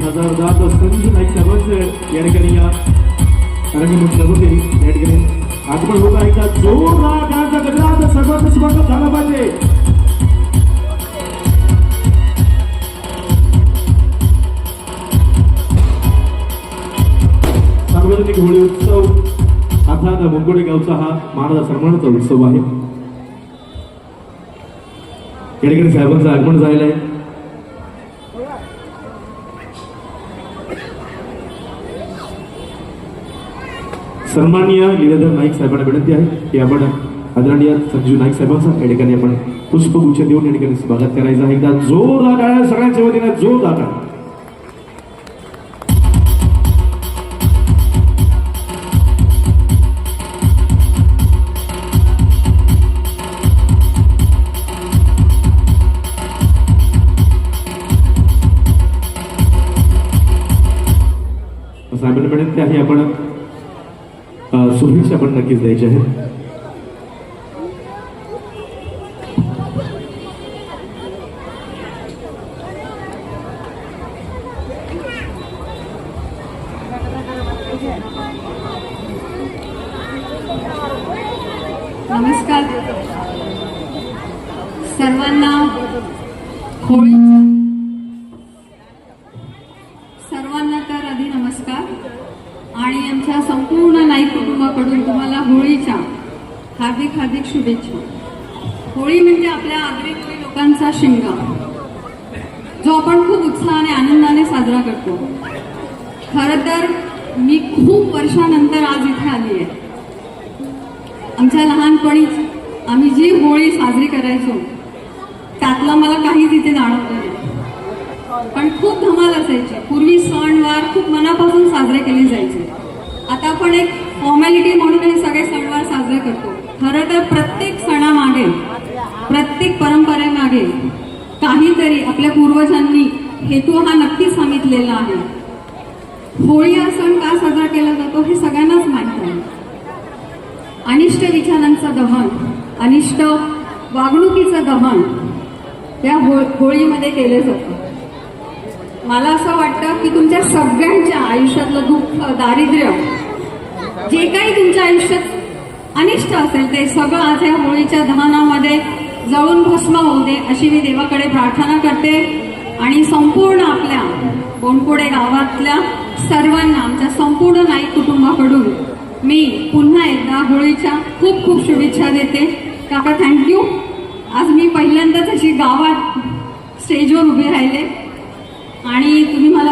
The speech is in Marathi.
2010 संजू नाईक साहेबांचं या ठिकाणी या रंगमंचावरती या ठिकाणी आगमन होत आहे. का जोरदार डान्सचा गजरात सर्वांचं स्वागत झालं पाहिजे. सार्वजनिक होळी उत्सव अर्थात मुंगोडे गावचा हा मानाचा सन्मानाचा उत्सव आहे. या ठिकाणी साहेबांचं आगमन झालेलं आहे. सन्माननीय लीलाधर नाईक साहेबांना विनंती आहे की आपण आदरणीय संजू नाईक साहेबांचा या ठिकाणी आपण पुष्पगुच्छ देऊन या ठिकाणी स्वागत करायचं आहे. एकदा जोरदार टाळ्या सगळ्यांच्या वतीने जोरदार. साहेबांना विनंती आहे आपण शुभेच्छा पण नक्कीच द्यायचे आहेत. नमस्कार सर्वांना. सर्वांना तर आधी नमस्कार आणि आमच्या संपूर्ण नाईक कुटुंबाकडून तुम्हाला होळीच्या हार्दिक हार्दिक शुभेच्छा. होळी म्हणजे आपल्या आगरी लोकांचा शिंगार, जो आपण खूप उत्साहाने आनंदाने साजरा करतो. खरं तर मी खूप वर्षानंतर आज इथे आली आहे. आमच्या लहानपणीच आम्ही जी होळी साजरी करायचो त्यातला मला काहीच इथे जाणवलं नाही, पण खूप धमाल असायची. पूर्वी सणवार खूप मनापासून साजरे केले जायचे. आता आपण एक फॉर्मॅलिटी म्हणून हे सगळे सणवार साजरे करतो. खरं तर प्रत्येक सणामागे, प्रत्येक परंपरेमागे काहीतरी आपल्या पूर्वजांनी हेतू हा नक्कीच सांगितलेला आहे. होळी हा सण का साजरा केला जातो हे सगळ्यांनाच माहित आहे. अनिष्ट विचारांचं दहन, अनिष्ट वागणुकीचं दहन या होळीमध्ये केलं जातं. मला असं वाटतं की तुमच्या सगळ्यांच्या आयुष्यातलं दुःख, दारिद्र्य, जे काही तुमच्या आयुष्यात अनिष्ट असेल ते सगळं आज या होळीच्या दहनामध्ये जळून भस्म होऊ दे अशी मी देवाकडे प्रार्थना करते. आणि संपूर्ण आपल्या बोंडकोडे गावातल्या सर्वांना, आमच्या संपूर्ण नाईक कुटुंबाकडून मी पुन्हा एकदा होळीच्या खूप खूप शुभेच्छा देते. काका थँक्यू. आज मी पहिल्यांदाच अशी गावात स्टेजवर उभी राहिले आणि तुम्ही मला